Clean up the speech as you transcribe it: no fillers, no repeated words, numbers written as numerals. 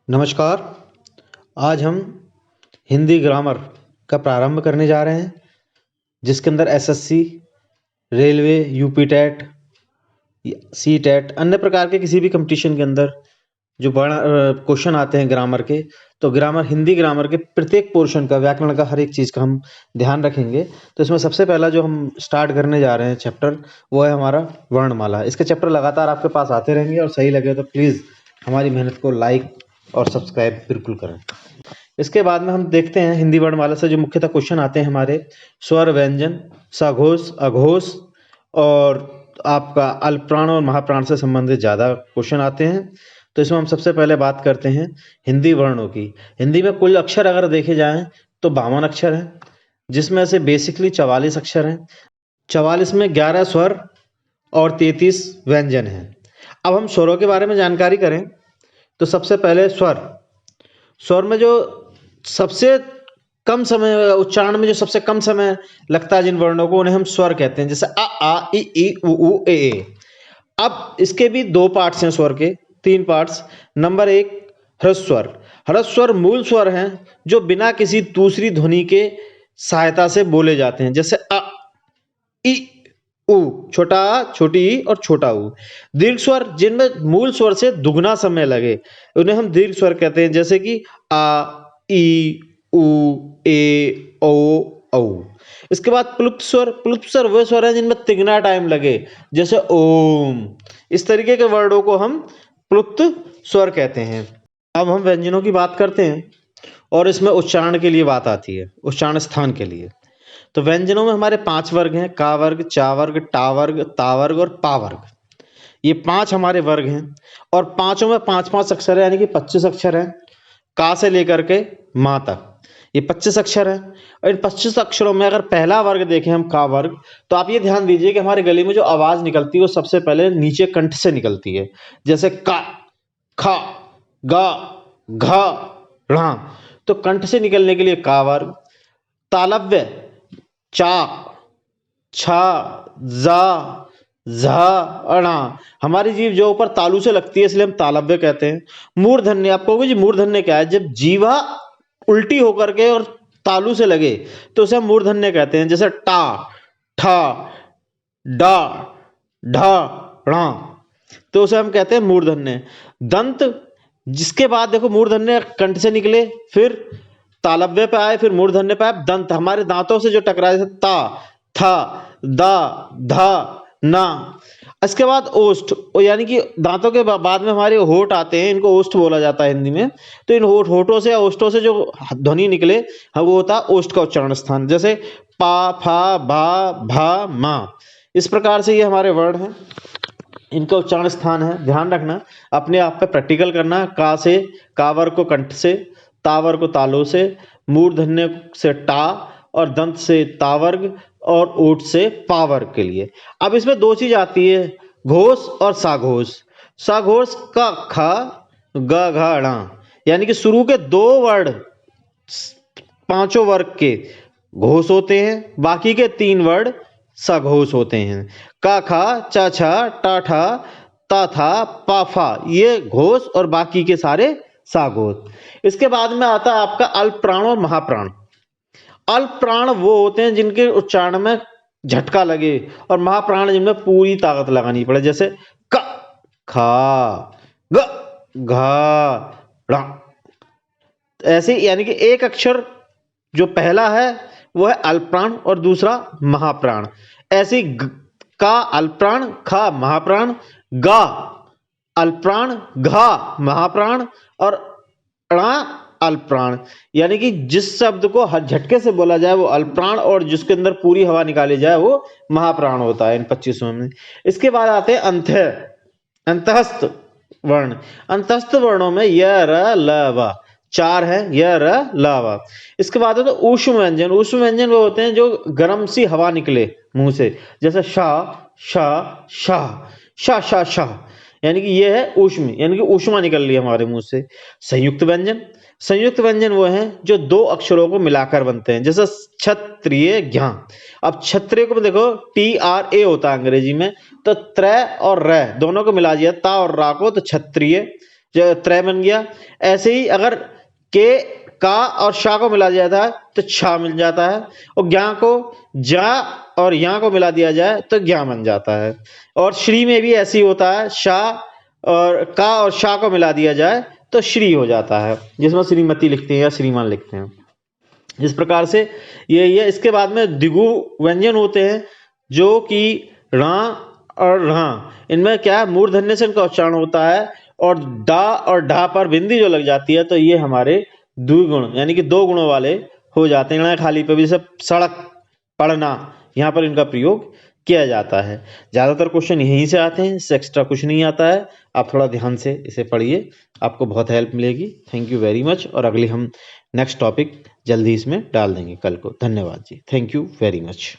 नमस्कार। आज हम हिंदी ग्रामर का प्रारंभ करने जा रहे हैं, जिसके अंदर SSC, railway, UP TET, C TET, अन्य प्रकार के किसी भी कंपटीशन के अंदर जो बड़ा क्वेश्चन आते हैं ग्रामर के, तो ग्रामर हिंदी ग्रामर के प्रत्येक पोर्शन का, व्याकरण का, हर एक चीज़ का हम ध्यान रखेंगे। तो इसमें सबसे पहला जो हम स्टार्ट करने जा रहे हैं चैप्टर, वो है हमारा वर्णमाला। इसके चैप्टर लगातार आपके पास आते रहेंगे, और सही लगे तो प्लीज़ हमारी मेहनत को लाइक और सब्सक्राइब बिल्कुल करें। इसके बाद में हम देखते हैं हिंदी वर्णमाला से जो मुख्यतः क्वेश्चन आते हैं हमारे, स्वर, व्यंजन, सघोष, अघोष और आपका अल्पप्राण और महाप्राण से संबंधित ज़्यादा क्वेश्चन आते हैं। तो इसमें हम सबसे पहले बात करते हैं हिंदी वर्णों की। हिंदी में कुल अक्षर अगर देखे जाएं तो 52 अक्षर हैं, जिसमें से बेसिकली 44 अक्षर हैं। 44 में 11 स्वर और 33 व्यंजन हैं। अब हम स्वरों के बारे में जानकारी करें तो सबसे पहले स्वर। स्वर में जो सबसे कम समय, उच्चारण में जो सबसे कम समय लगता है जिन वर्णों को, उन्हें हम स्वर कहते हैं। जैसे अ, आ, इ, उ, ए। अब इसके भी दो पार्ट्स हैं स्वर के, तीन पार्ट्स। नंबर एक, ह्रस्व स्वर। ह्रस्व स्वर मूल स्वर हैं जो बिना किसी दूसरी ध्वनि के सहायता से बोले जाते हैं। जैसे अ, इ, उ, छोटा आ, छोटी ई और छोटा ऊ। दीर्घ स्वर जिनमें मूल स्वर से दुगना समय लगे, उन्हें हम दीर्घ स्वर कहते हैं। जैसे कि आ, ई, उ, ए, ओ, औ। इसके बाद प्लुप्त स्वर। प्लुप्त स्वर वे स्वर हैं जिनमें तिगना टाइम लगे, जैसे ओम। इस तरीके के वर्डों को हम प्लुप्त स्वर कहते हैं। अब हम व्यंजनों की बात करते हैं, और इसमें उच्चारण के लिए बात आती है, उच्चारण स्थान के लिए। तो व्यंजनों में हमारे 5 वर्ग हैं: का वर्ग, चा वर्ग, टा वर्ग, ता वर्ग और पा वर्ग। ये 5 हमारे वर्ग हैं, और पांचों में 5-5 अक्षर है, यानी कि 25 अक्षर हैं। का से लेकर के मां तक ये 25 अक्षर हैं। और इन 25 अक्षरों में अगर पहला वर्ग देखें हम, का वर्ग, तो आप ये ध्यान दीजिए कि हमारे गले में जो आवाज निकलती है वो सबसे पहले नीचे कंठ से निकलती है। जैसे का, खा, गा, घा, ढ़ा। तो कंठ से निकलने के लिए का वर्ग। तालव्य चा, छा, जा, झा, अणा। हमारी जीभ जो ऊपर तालू से लगती है, इसलिए हम तालव्य कहते हैं। मूर्धन्य, आप कहोगे जी मूर्धन्य क्या है? जब जीवा उल्टी होकर के और तालू से लगे तो उसे हम मूर्धन्य कहते हैं। जैसे टा, ठा, डा, ढा, ढ़ा। तो उसे हम कहते हैं मूर्धन्य। दंत, जिसके बाद देखो मूर्धन्य कंठ से निकले, फिर तालव्य पे आए, फिर मूर्धन्य पे आए। दंत हमारे दांतों से जो टकराए, जैसे ता, था, दा, धा, ना। इसके बाद ओष्ठ, यानी कि दांतों के बाद में हमारे होठ आते हैं, इनको ओष्ठ बोला जाता है हिंदी में। तो इन होठों से या ओष्ठों से जो ध्वनि निकले, वो होता है ओष्ठ का उच्चारण स्थान। जैसे पा, फा, भा, भा, मा। इस प्रकार से ये हमारे वर्ड हैं, इनका उच्चारण स्थान है। ध्यान रखना, अपने आप पे प्रैक्टिकल करना। का से कावर को कंठ से, तावर को तालों से, मूर्धन्य से टा, और दंत से तावर्ग, और ओठ से पावर्ग के लिए। अब इसमें दो चीज आती है, घोष और साघोष। साघोष का खा, ग, घा, ढ़ा, यानी कि शुरू के दो वर्ड पांचों वर्ग के घोष होते हैं, बाकी के 3 वर्ड सघोष होते हैं। का, खा, चा, छा, टा, ठा, ता, था, पा, फा, ये घोष, और बाकी के सारे साघोष। इसके बाद में आता है आपका अल्पप्राण और महाप्राण। अल्पप्राण वो होते हैं जिनके उच्चारण में झटका लगे, और महाप्राण जिनमें पूरी ताकत लगानी पड़े। जैसे क, खा, ग, घा, ढ़ा। ऐसे यानी कि एक अक्षर जो पहला है वो है अल्पप्राण और दूसरा महाप्राण। ऐसे का अल्पप्राण, खा महाप्राण, गा अल्पप्राण, घा महाप्राण, और णा अल्पप्राण। यानी कि जिस शब्द को हर झटके से बोला जाए वो अल्पप्राण, और जिसके अंदर पूरी हवा निकाली जाए वो महाप्राण होता है इन 25 में। इसके बाद आते हैं अंतःस्थ वर्ण। अंतःस्थ वर्णों में य, र, ल, व 4 है, य, र, ल, व। इसके बाद होता है ऊष्म व्यंजन। ऊष्म व्यंजन वो होते हैं जो गर्म सी हवा निकले मुंह से। जैसे शा, शा, शाह, शा, शा, शाह, यानी कि ये है ऊष्म, यानी कि ऊष्मा निकल रही है हमारे मुंह से। संयुक्त व्यंजन। संयुक्त व्यंजन वो हैं जो 2 अक्षरों को मिलाकर बनते हैं। जैसे क्षत्रिय, ज्ञा। अब क्षत्रिय को देखो TRA होता है अंग्रेजी में, तो त्र और र दोनों को मिला दिया ता और रा को, तो क्षत्रिय। जो त्रय बन गया। ऐसे ही अगर के, का और शा को मिला दिया जाता है तो छा मिल जाता है, और ज्ञा को जा और या को मिला दिया जाए तो ज्ञा बन जाता है। और श्री में भी ऐसे ही होता है, शा और का और शा को मिला दिया जाए तो श्री हो जाता है, जिसमें श्रीमती लिखते हैं या श्रीमान लिखते हैं। इस प्रकार से यही है। इसके बाद में द्विगु व्यंजन होते हैं, जो कि रा और रा, इनमें क्या है, मूर्धन्य से इनका उच्चारण होता है, और डा और ढा पर बिंदी जो लग जाती है तो ये हमारे द्विगुण यानी कि दो गुणों वाले हो जाते हैं। खाली पे भी जैसे सड़क, पढ़ना, यहाँ पर इनका प्रयोग किया जाता है। ज्यादातर क्वेश्चन यहीं से आते हैं, इससे एक्स्ट्रा कुछ नहीं आता है। आप थोड़ा ध्यान से इसे पढ़िए, आपको बहुत हेल्प मिलेगी। Thank you very much. और अगली हम नेक्स्ट टॉपिक जल्दी इसमें डाल देंगे कल को। धन्यवाद जी, थैंक यू वेरी मच।